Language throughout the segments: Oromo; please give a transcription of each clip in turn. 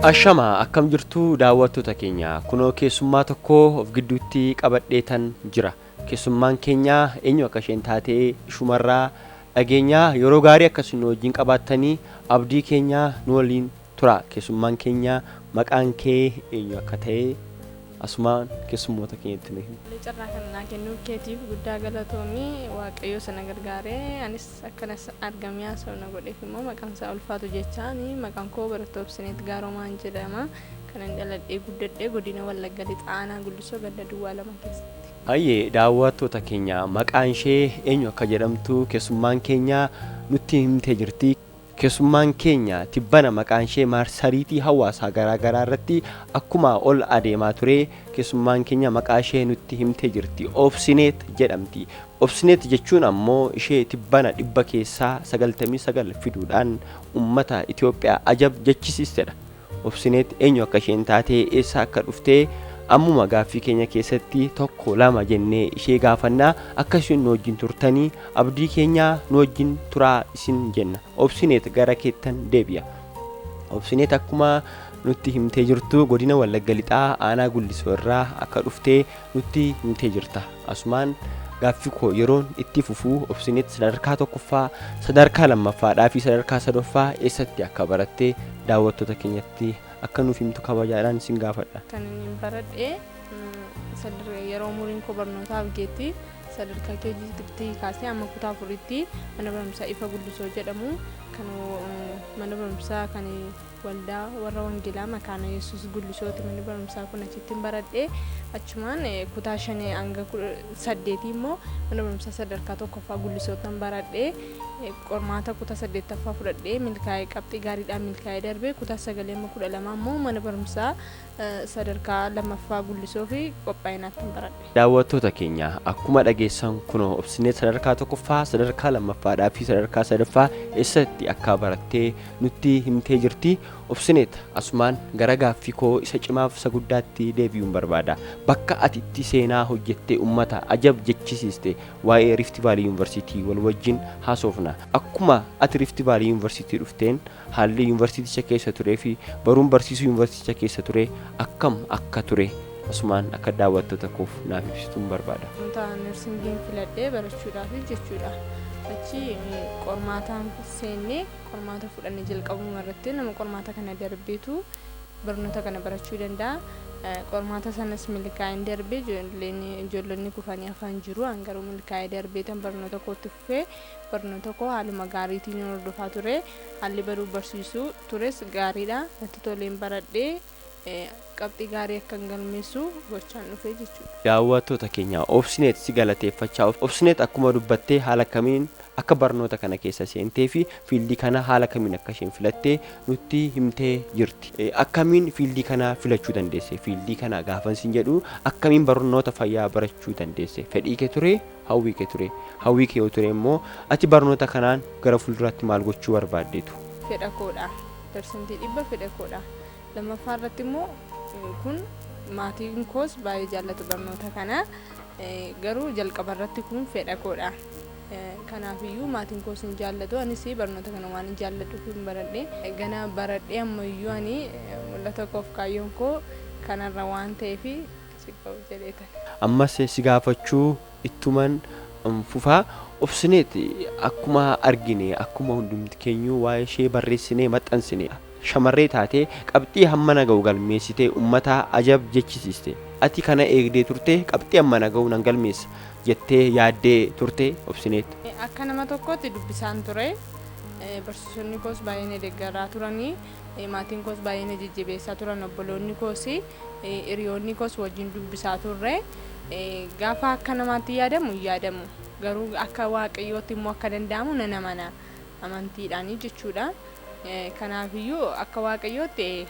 Ashama akkam jirtu daawwattoota keenya kunoo keessummaa tokko of gidduutti qabadheetan jira. Keessummaan keenya eenyu akka isheen taatee shumarraa dhageenya yeroo gaarii akkasumas wajjin qabaattanii abdii keenya nu waliin tura. Keessummaan keenya maqaan kee eenyu akka ta'e asumaan keessummoota keenyatti nu himi. Carraa kana kennuu keetiif guddaa galatoomii waaqayyo sana gargaaree anis akkanas argamee haasawna godheef immoo maqaan isaa ulfaatu jechaani maqaan koo Barattuu Obsineet Gaaromaan jedhama. Kanan dhaladhee guddadhee godina Wallagga Lixaanaa Guddisoo Ganda Duwwaa lama keessatti. Ayyee daawwattoota keenya maqaan ishee eenyu akka jedhamtu keessummaan keenya nutti himtee jirti. Keessummaan keenya tibbana maqaan ishee marsariitii hawaasaa garaa irratti akkuma ol adeemaa ture keessummaan keenya maqaa ishee nutti himtee jirti. Obsineet jedhamti. Obsineet jechuun ammoo ishee tibbana dhibba keessaa 99 fiduudhaan ummata Itoophiyaa ajab jechisiistedha. Obsineet eenyu akka isheen taatee eessa akka dhuftee ammuma gaaffii keenya keessatti tokko lama jennee ishee gaafannaa akka isheen nu wajjin turtanii abdii keenya nu wajjin turaa isin jenna. Obsineet gara keettan deebi'a. Obsineet akkuma nutti himtee jirtu godina Wallagga Lixaa aanaa Guddisoo irraa akka dhuftee nutti himtee jirta. Asumaan gaaffii koo yeroon itti fufuu Obsineet sadarkaa tokkoffaa sadarkaa lammaffaadhaa fi sadarkaa sadaffaa eessatti akka barattee daawwattoota keenyatti akka nuuf himtu kabajaadhaan isin gaafadha. Kan inni baradhee yeroo umuriin koo barnootaaf geetti sadarkaa keejiitti kaasee amma kutaa 4tti mana barumsaa Ifa Guddisoo jedhamu kan mana barumsaa kan waldaa warra wangeelaa makaana Yesuus Guddisooti. Mana barumsaa kun achitti baradhee achumaan kutaa 5 hanga 8 immoo mana barumsaa sadarkaa tokkoffaa Guddisootan baradhee qormaata kutaa 8ffaa fudhadhee milkaa'ee qabxii gaariidhaan milkaa'ee darbee kutaa 9 12 immoo mana barumsaa sadarkaa lammaffaa Guddisoo fi qophaa'inaatti baradhe. Daawwattoota keenya akkuma dhageessan kunoo Obsineet sadarkaa tokkoffaa sadarkaa lammaffaadhaa fi sadarkaa sadaffaa eessatti akka barattee nutti himtee jirti. Obsineet asumaan gara gaaffii koo isa cimaaf isa guddaatti deebi'uun barbaada. Bakka ati itti seenaa hojjettee ummata ajab jechisiiste waa'ee Rift Valley University wal wajjin haasofna. Akkuma ati Rift Valley University dhufteen haalli yuunivarsiiticha keessa turee fi baruun barsiisuu yuunivarsiiticha keessa ture akkam akka ture asumaan akka daawwattoota koof naaf ibsituun barbaada. Nursingin filadhee barachuudhaaf jechuudha. Achi qormaataan seennee qormaata fudhannee jalqabuma irratti nama qormaata kana darbeetu barnoota kana barachuu danda'a. Qormaata sanas milkaa'een darbee ijoollonni kufanii afaan jiru hangaruu milkaa'ee darbeetan barnoota kootti fufee barnoota koo haaluma gaariitiin hordofaa ture. Haalli baruu barsiisuu tures gaariidha. Natti toleen baradhee qabxii gaarii akka galmeessu gochaan dhufee jechuudha. Daawwattoota keenya Obsineet si galateeffachaa. Obsineet akkuma dubbattee haala kamiin akka barnoota kana keessa seentee fi fiildii kana haala kamiin akka isheen filattee nutti himtee jirti. Akkamiin fiildii kana filachuu dandeesse? Fiildii kana gaafan sin jedhu akkamiin barnoota fayyaa barachuu dandeesse? Fedhii kee ture? Hawwii kee ture? Hawwii kee yoo ture immoo ati barnoota kanaan gara fuulduraatti maal gochuu barbaaddeetu? Fedha koodha. Persentii 100 fedha koodha. Lammaffaa irratti immoo kun maatiin koos baay'ee jaallatu barnoota kana garuu jalqaba irratti kun fedha koodha. Kanaafiyyuu maatiin koos hin jaallatu anis barnoota kana waan jaalladhuuf hin baradhe gana baradhee ammayyuu ani mul'ata koof kaayyoon koo kanarra waan ta'eef siqabu jedheeta. Ammas si gaafachuu ittuman fufaa. Obsineet akkuma argine akkuma hundumti keenyu waa'ee ishee barreessinee maxxansine shamarree taatee qabxii hammana ga'u galmeessitee ummata ajab jechisiiste. Ati kana eegdee turte qabxii hammana ga'u nan galmeessa jettee yaaddee turte Obsineet? Akka nama tokkotti dubbisaan ture. Barsiisonni koos baay'ee deeggaraa turanii maatiin koos baay'ee jajjabeessaa turan obboloonni koos hiriyoonni koos wajjin dubbisaa turre. Gaafa akka namaatti yaadamu garuu akka waaqayyootti immoo akka danda'amu nan amana amantiidhaanii jechuudha. Kanaafiyyuu akka waaqayyootti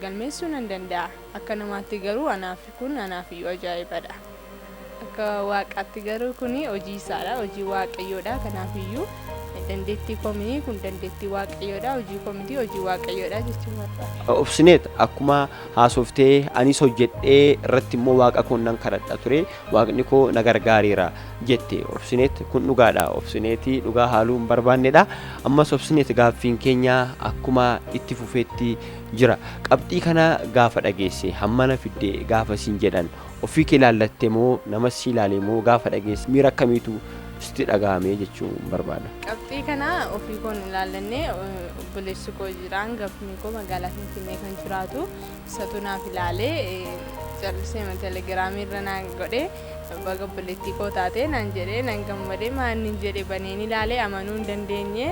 galmeessuu nan danda'a. Akka namaatti garuu anaafiyyuu ajaa'ibadha. Akka waaqaatti garuu kuni hojii isaadha, hojii waaqayyoodha. Kanaafiyyuu dandeettii komii kun dandeettii waaqayyoodha, hojii komitii hojii waaqayyoodha jechuudha. Obsineet akkuma haasoftee anis hojjedhee irratti immoo waaqa koo nan kadhadha ture waaqni koo na gargaareera jette. Obsineet kun dhugaadha. Obsineetii dhugaa haaluu hin barbaannedha. Ammas Obsineet gaaffiin keenya akkuma itti fufeetti jira. Qabxii kana gaafa dhageesse hammana fidde gaafa siin jedhan ofii kee ilaallatte moo nama si ilaale moo gaafa dhageesse miira akkamiitu sitti dhagahame jechuun barbaada. Qabxii kana ofii koon ilaallannee obboleessi koo jira hangafni koo magaalaa Finfinnee kan jiraatu isatu naaf ilaalee callisee telegiraamii irra naan godhee baga obboleettii koo taate naan jedhee nan gammadee maanni jedhee baneen ilaalee amanuu hin dandeenye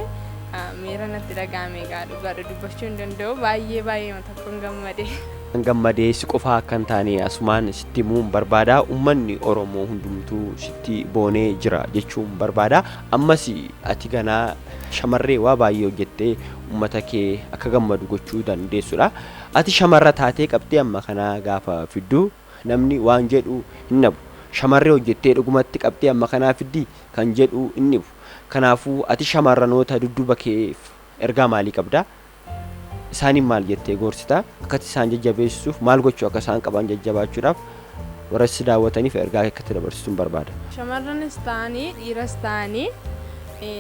miira natti dhagahame dhugaadha dubbachuu hin danda'u baay'ee takkoon gammadee. Gammadee si qofaa akka hin taane asumaan sitti himuun barbaada. Uummanni Oromoo hundumtuu sitti boonee jira jechuun barbaada. Ammas ati ganaa shamarree waa baay'ee hojjettee uummata kee akka gammadu gochuu dandeessudha. Ati shamarra taatee qabxii amma kanaa gaafa fiddu namni waan jedhu hin nabu. Shamarree hojjettee dhugumatti qabxii amma kanaa fiddi kan jedhu hin nibu. Kanaafuu ati shamarranoota dudduuba keef ergaa maalii qabda? Isaaniin maal jettee gorsita? Akkati isaan jajjabeessuuf maal gochuu akka isaan qaban jajjabaachuudhaaf warra si daawwataniif ergaa akkatti dabarsituun barbaada. Shamarranis ta'anii dhiiras ta'anii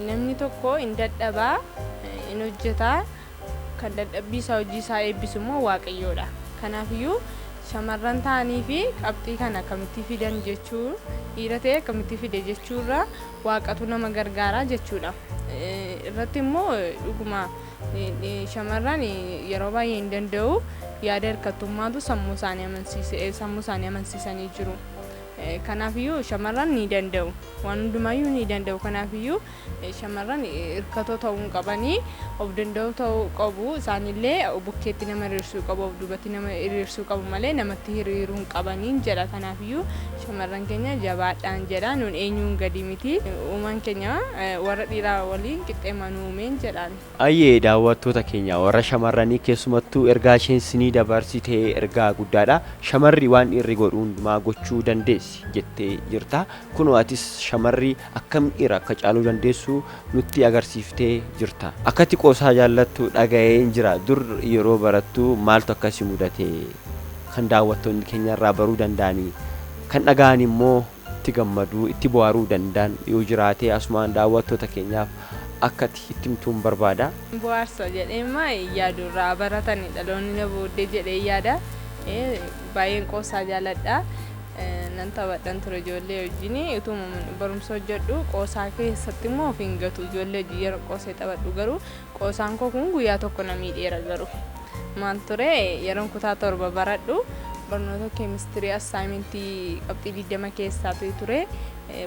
namni tokko hin dadhabaa hin hojjetaa kan dadhabbii isaa hojii isaa eebbisu immoo Waaqayyoodha. Kanaafiyyuu shamarran ta'anii fi qabxii kana akkamitti fidan jechuun dhiira ta'e akkamitti fide jechuurra Waaqatu nama gargaara jechuudha. Irratti immoo dhuguma shamarran yeroo baay'ee hin danda'u yaada hirkattummaatu sammuu isaanii amansiisanii jiru. Kanaafiyyuu shamarran ni danda'u waan hundumayyuu ni danda'u. Kanaafiyyuu shamarran hirkatoo ta'uu hin qabanii of danda'u ta'uu qabu. Isaanillee bukkeetti nama hiriirsuu qabu of duubatti nama hiriirsuu qabu malee namatti hiriiruu hin qabaniin jedha. Kanaafiyyuu shamarran keenya jabaadhaan jedha nuun eenyuun gadi miti uumaan keenya warra dhiiraa waliin qixxeema nu uumeen jedhaan. Ayyee daawwattoota keenya warra shamarranii keessumattuu ergaa isheen sinii dabarsitee ergaa guddaadha. Shamarri waan dhiirri godhu hundumaa gochuu dandeessi jettee jirta. Kunoo atis shamarri akkam dhiira akka caaluu dandeessu nutti agarsiiftee jirta. Akkati qoosaa jaallattu dhaga'een jira. Dur yeroo barattu maaltu akkasi mudate kan daawwattoonni keenya irraa baruu danda'anii kan dhaga'an immoo itti gammaduu itti bohaaruu danda'an yoo jiraate asumaan daawwattoota keenyaaf akkati itti himtuun barbaada. Bohaarsa jedheema yaadu irraa baratanii dhaloonni na booddee jedhee yaada. Baay'een qoosaa jaalladha. Nan taphadhan ture ijoollee wajjin utuma barumsa hojjedhu qoosaa keessatti immoo of hin gatu ijoollee yeroo qoosee taphadhu garuu qoosaan koo kun guyyaa tokko na miidheera garuu maal ture yeroon kutaa 7 baradhu barnoota keemistirii assaayimentii qabxii 20 keessaa ture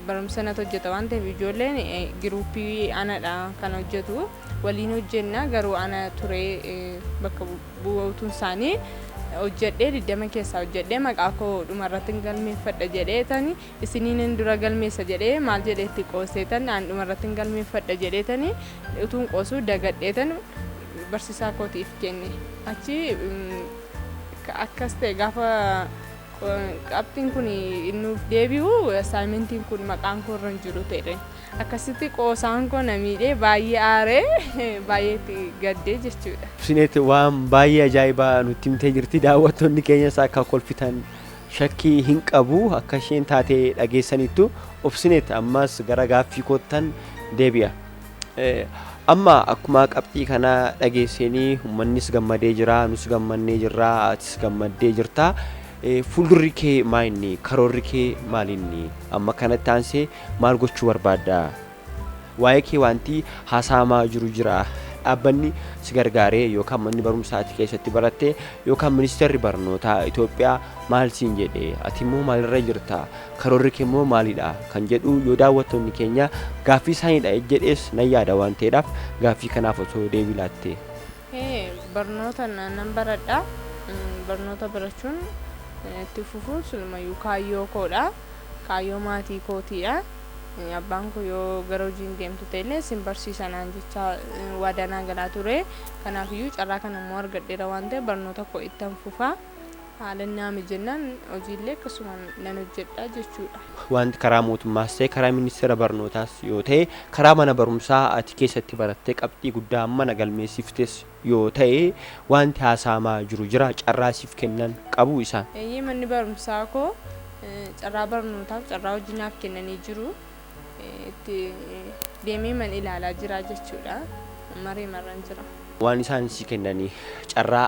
barumsa natti hojjeta waan ta'eef ijoolleen giruuppii anadha kan hojjetu waliin hojjenna garuu ana ture bakka bu'uutuun isaanii hojjedhee 20 keessaa hojjedhee maqaa koo dhumarratti galmeeffadha jedheetani isiniin dura galmeessa jedhee maal jedheetti qooseetan aan dhumarratti galmeeffadha jedheetani utuun qoosuu dagadheetan barsiisaa kootiif kenne achi akkas ta'e gaafa qabxiin kun nuuf deebi'u assaayimentiin kun maqaan koo irra hin jiru ta'e akkasitti qoosaan koo na miidhee baay'ee aaree baay'ee gaddee jechuudha. Obsineet waan baay'ee ajaa'ibaa nutti himtee jirti. Daawwattoonni keenyas akka kolfitan shakkii hin qabu akka isheen taatee dhageessanittu. Obsineet ammas gara gaaffii koottan deebi'a. Amma akkuma qabxii kana dhageessanii uummannis gammadee jira nus gammannee jirra atis gammaddee jirta. Fuuldurri kee maalinni karoorri kee maalinni amma kanatti aansee maal gochuu barbaadda? Waa'ee kee wanti haasa'amaa jiru jira. Dhaabbanni si gargaaree yookaan manni barumsaati keessatti barattee yookaan ministeerri barnootaa Itoophiyaa maal siin jedhee ati immoo maalirra jirta? Karoorri kee immoo maalidha? Kan jedhu yoo daawwattoonni keenya gaaffii isaaniidha jedhees nan yaada waan ta'eedhaaf gaaffii kanaaf osoo deebii laattee. Barnoota nan baradha. Barnoota barachuun itti fufuun sulumayyuu kaayyoo koodha. Kaayyoo maatii kootiidha. Abbaan koo yoo gara hojiin deemtu ta'ellee sin barsiisanaan jecha waadanaa galaa ture. Kanaafiyyuu carraa kana immoo argadheera waan ta'eef barnoota koo ittan fufaa. Haala naami jennaan hojiillee akkasuma nan hojjedha jechuudha. Wanti karaa mootummaas ta'e karaa ministeera barnootaas yoo ta'e karaa mana barumsaa ati keessatti barattee qabxii guddaa mana galmeessiftes yoo ta'e wanti haasa'amaa jiru jira carraa siif kennan qabu isaan. Manni barumsaa koo carraa barnootaaf carraa hojii naaf kennanii jiru. Itti deemee man ilaalaa jira jechuudha. Maree marran jira. waan isaan si kennanii carraa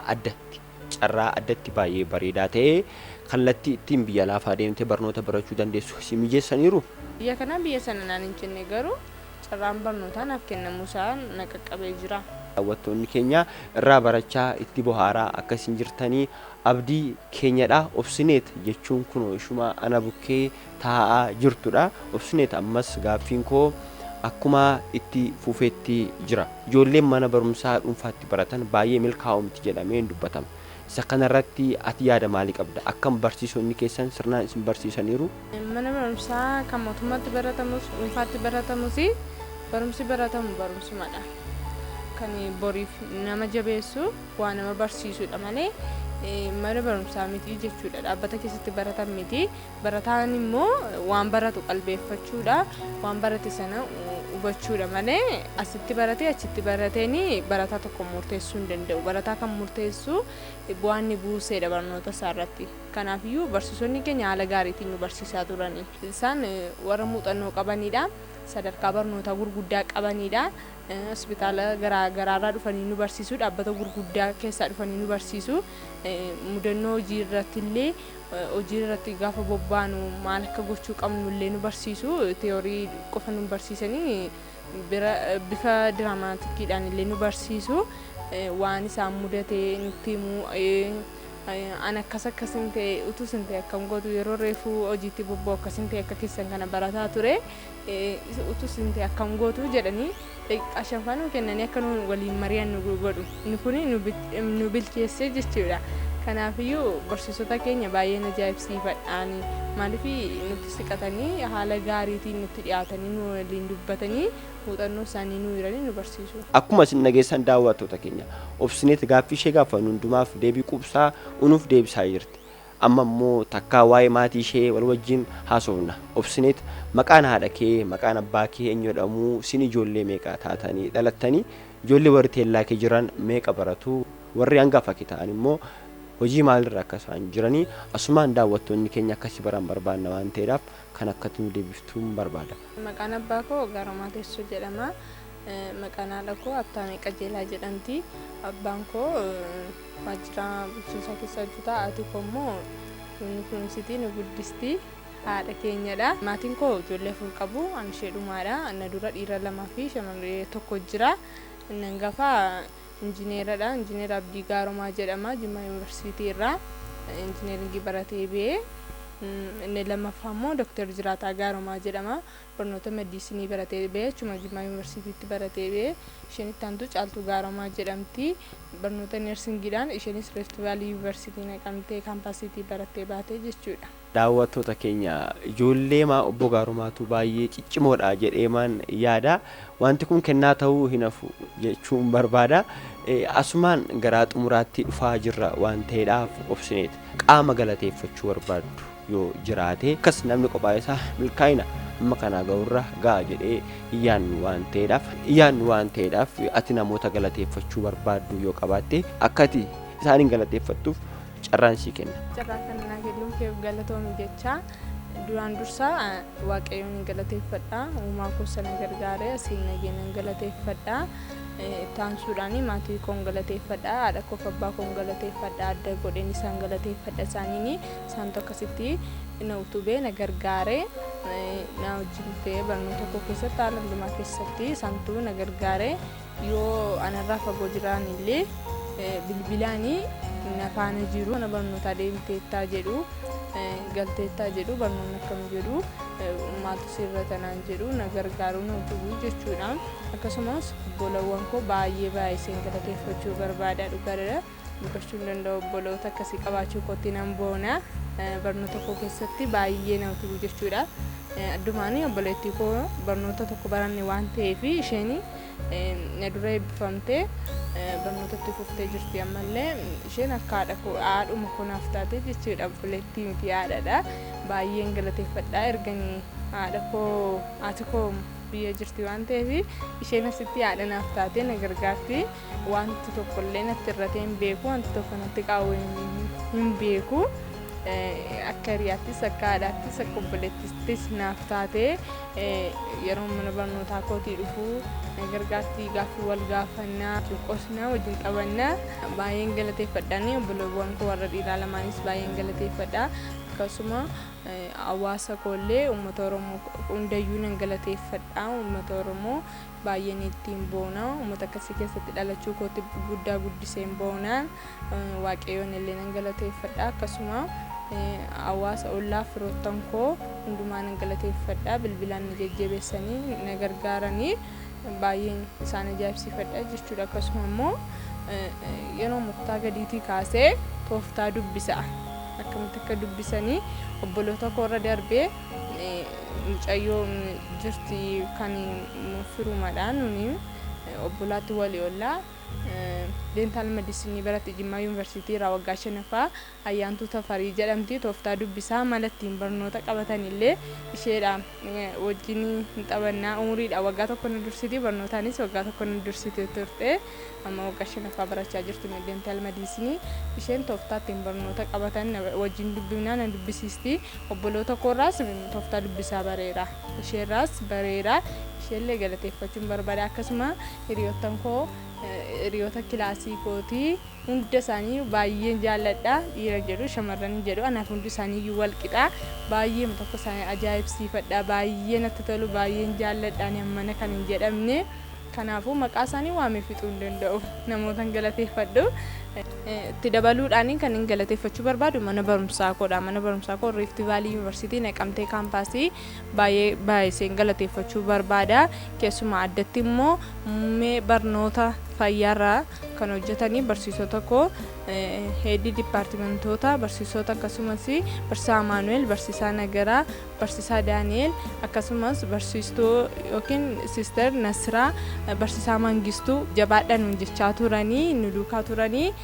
addatti baay'ee bareedaa ta'ee kallattii ittiin biyya lafaa deemtee barnoota barachuu dandeessu si mijeessaniiru. Biyya kana biyya sana naan hin jenne garuu carraan barnootaa naaf kennamu isaan na qaqqabee jira. Daawwattoonni keenya irraa barachaa itti bohaaraa akkasiin jirtanii abdii keenyadha. Obsineet jechuun kun ishuma ana bukkee taa'aa jirtudha. Obsineet ammas gaaffiin koo akkuma itti fufeetti jira. Ijoolleen mana barumsaa dhuunfaatti baratan baay'ee milkaa'umti jedhamee dubbatama. Isa kanarratti ati yaada maalii qabda? Akkam barsiisonni keessan sirnaan isin barsiisaniiru? Mana barumsaa kan mootummaatti baratamus dhuunfaatti baratamus barumsi baratamu barumsumadha. Kan boriif nama jabeessu waan nama barsiisudha malee mana barumsaa miti jechuudha. Dhaabbata keessatti baratan miti. Barataan immoo waan baratu qalbeeffachuudha. Waan barate sana hubachuudha malee asitti baratee achitti barateeni barataa tokko murteessuu hin danda'u. Barataa kan murteessu bu'aan ni buuseedha barnoota isaarratti. Kanaafiyyuu barsiisonni keenya haala gaariitiin nu barsiisaa turani. Isaan warra muuxannoo qabanidha. Sadarkaa barnootaa gurguddaa qabanidha. Hospitaala garaagaraarraa dhufanii nu barsiisu, dhaabbata gurguddaa keessaa dhufanii nu barsiisu. Mudannoo hojii irratti illee hojii irratti gaafa bobbaanu maal akka gochuu qabnu illee nu barsiisu. Teeorii qofa nu barsiisanii bifa diraamaatikiidhaan illee nu barsiisu. Waan isaan mudatee nutti himu an akkasin ta'e utuu sin ta'e akkam gootu yeroo reefuu hojiitti bobba'u akkasin ta'e akka keessan kana barataa ture utuu sin ta'e akkam gootu jedhanii ashanfaa nu kennanii akka nu waliin mari'an nu godhu. Inni kun nu bilcheessee jechuudha. Kanaafiyyuu barsiisota keenya baay'ee ajaa'ibsiifadhaani. Maaliif nutti siqatanii haala gaariitiin nutti dhiyaatanii nu waliin dubbatanii muuxannoo isaanii nu hiranii nu barsiisu. Akkuma isin dhageessan daawwattoota keenya Obsineet gaaffii ishee gaafannu hundumaaf deebii quubsaa unuuf deebisaa jirti. Amma immoo takkaa waa'ee maatii ishee wal wajjin haasofna. Obsineet maqaan haadha kee maqaan abbaa kee eenyu jedhamu? Isin ijoollee meeqa taatanii dhalattanii? Ijoollee warri teellaa kee jiran meeqa baratu? Warri hangafa kee ta'an immoo hojii maalirra akka isaan jiranii asumaan daawwattoonni keenya akkasii baran barbaanna waan ta'eedhaaf kan akkatti nu deebiftuun barbaada. Maqaan abbaa koo Gaaramaa Teessoo jedhama. Maqaan haadha koo Abtaamee Qajeelaa jedhamti. Abbaan koo waajjira bulchiinsaa keessa hojjeta. Haati koo immoo nu kunuunsitii nu guddisti. Haadha keenyadha. Maatiin koo ijoollee afur qabu. Ani ishee dhumaadha. Ana dura dhiira lamaa fi shamarree tokko jira. Inni hangafa injineeradha. Injineer Abdii Gaaromaa jedhama. Jimmaa Yuunivarsiitii irraa injineeringii baratee ba'e. Inni lammaffaa immoo Dr. Jiraataa Gaaromaa jedhama. Barnoota meedisinii baratee ba'e. Achuma Jimmaa Yuunivarsiitiitti baratee ba'e. Isheen itti aantu Caaltuu Gaaromaa jedhamti. Barnoota neersingiidhaan isheenis Rift Valley Yuunivarsiitii naqamtee kaampaasiitii barattee baate jechuudha. Daawwattoota keenya ijoollee obbo Gaaromaatu baay'ee ciccimoodha jedheemaan yaada. Wanti kun kennaa ta'uu hin hafu jechuun barbaada. Asumaan garaa xumuraatti dhufaa jirra waan ta'eedhaaf Obsineet qaama galateeffachuu barbaaddu yoo jiraate akkas namni qophaa isaa milkaa'ina amma kanaa ga'urra ga'a jedhee iyyaannu waan ta'eedhaaf ati namoota galateeffachuu barbaaddu yoo qabaatte akkati isaaniin galateeffattuuf carraan sii kenna. Carraa kana naa kennuun keef galatoomi jecha duraan dursaa Waaqayyoon galateeffadha. Uumaa koo sana gargaaree asiin nageenan galateeffadha. Taansuudhaani maatii koon galateeffadha. Haadha koo fi abbaa koon galateeffadha. Adda godheen isaan galateeffadha. Isaaniin isaantu akkasitti na utubee na gargaaree na wajjin ta'ee barnoota koo keessatti haala hundumaa keessatti isaantu na gargaaree yoo anarraa fagoo jiran illee bilbilaanii na faana jiru. Mana barnootaa deemteettaa jedhu galteettaa jedhu barnoonni akkam jedhu maaltu sirra tanaan jedhu na gargaaruu na utubuu jechuudha. Akkasumas obbolawwan koo baay'ee isaan galateeffachuu barbaada. Dhugaadha dubbachuu hin danda'u. Obboloota akkasii qabaachuu kootti nan boona. Barnoota koo keessatti baay'ee na utubuu jechuudha. Addumaanii obboleettii koo barnoota tokko baranne waan ta'eef isheen na dura eebbifamtee barnootatti fuftee jirti. Ammallee isheen akka haadhuma koo naaf taate jechuudha. Obboleettii miti haadhadha. Baay'een galateeffadha. Erganii haati koo biyya jirti waan ta'eef isheen asitti haadha naaf taate na gargaarti. Wanti tokkollee natti irratee hin beeku. Wanti tokko natti qaawwee hin beeku. akka hiriyaattis akka haadhaattis akka obboleettis naaf taate yeroo mana barnootaa kootii dhufuu gargaartii gaaffii wal gaafannaa qosnaa wajjin qabannaa baay'een galateeffadhaanii obboloowwan koo warra dhiiraa lamaanis baay'een galateeffadha akkasuma hawaasa koollee uummata Oromoo hundayyuu nan galateeffadha uummata Oromoo baay'een ittiin boona uummata akkasii keessatti dhalachuu kootti guddaa guddiseen boonaan waaqayyoon illee nan galateeffadha akkasuma hawaasa ollaa firoottan koo hundumaa nan galateeffadha bilbilaan na jajjabeessanii na gargaaranii baay'een isaan ajaa'ibsiifadha jechuudha akkasuma immoo yeroo murtaa gadiitii kaasee tooftaa dubbisa akkamitti akka dubbisanii obboloota koorra darbee mucayyoo jirti kan firumadhaan nuni obbolaatti walii ollaa dental medicine baratti Jimmaa University irraa waggaa 5ffaa ayyaantu tafarii jedhamti tooftaa dubbisaa malattiin barnoota qabatan illee isheedha wajjin xabannaa umuriidha waggaa tokko nu dursiti barnootaanis waggaa tokko nu dursiti turte amma waggaa 5ffaa barachaa jirti dental medicine isheen tooftaattiin barnoota qabatan wajjin dubbinaa na dubbisiisti obboloota koorraas tooftaa dubbisaa bareera isheerraas bareera isheellee galateeffachuun barbaada akkasuma hiriyoottan koo hiriyoota kilaasii kootii hunda isaanii baay'een jaalladha dhiira jedhu shamarran jedhu anaaf hundi isaanii wal qixa baay'ee tokko isaanii ajaa'ibsiifadha baay'ee natti tolu baay'een jaalladha ani ammana kan hin jedhamne kanaafuu maqaa isaanii waamee fixuu hin danda'u namootan galateeffadhu itti dabaluudhaan kan hin galateeffachuu barbaadu mana barumsaa koodha mana barumsaa koo Rift Valley University Naqamtee kaampaasii baay'ee galateeffachuu barbaada keessumaa addatti immoo muummee barnoota fayyaarraa kan hojjetanii barsiisota koo heedii dipaartimentoota barsiisota akkasumas barsiisaa Maanuel barsiisaa Nagaraa barsiisaa Daani'el akkasumas barsiistuu yookiin sister Nasraa barsiisaa Mangistuu jabaadhaan hojjechaa turanii nu duukaa turanii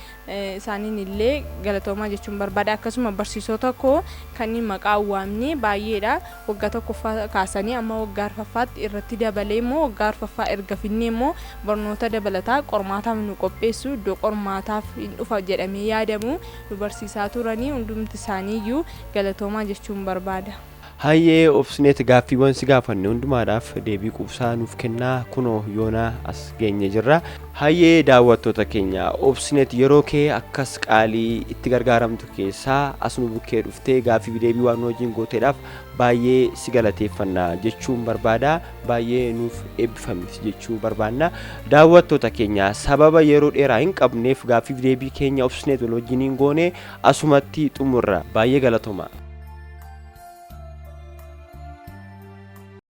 isaaniin illee galatoomaa jechuun barbaada akkasuma barsiisota koo kanneen maqaa waamni baay'eedha waggaa tokkoffaa kaasanii amma waggaa arfaffaatti irratti dabalee immoo waggaa arfaffaa erga finnee immoo barnoota dabalataa qormaataaf nu qopheessu iddoo qormaataaf hin dhufa jedhamee yaadamu nu barsiisaa turanii hundumti isaaniiyyuu galatoomaa jechuun barbaada. Hayyee obsineet gaaffiiwwan si gaafanne hundumaadhaaf deebii quubsaa nuuf kennaa kunoo yoonaa as geenye jirra. Hayyee daawwattoota keenya obsineet yeroo kee akkas qaalii itti gargaaramtu keessaa as nu bukkee dhuftee gaaffii deebii waan wajjin gooteedhaaf baay'ee si galateeffanna jechuun barbaada baay'ee nuuf eebbifamti jechuu barbaanna. Daawwattoota keenya sababa yeroo dheeraa hin qabneef gaaffii deebii keenya obsineet wal wajjiniin goone asumatti xumurra baay'ee galatooma.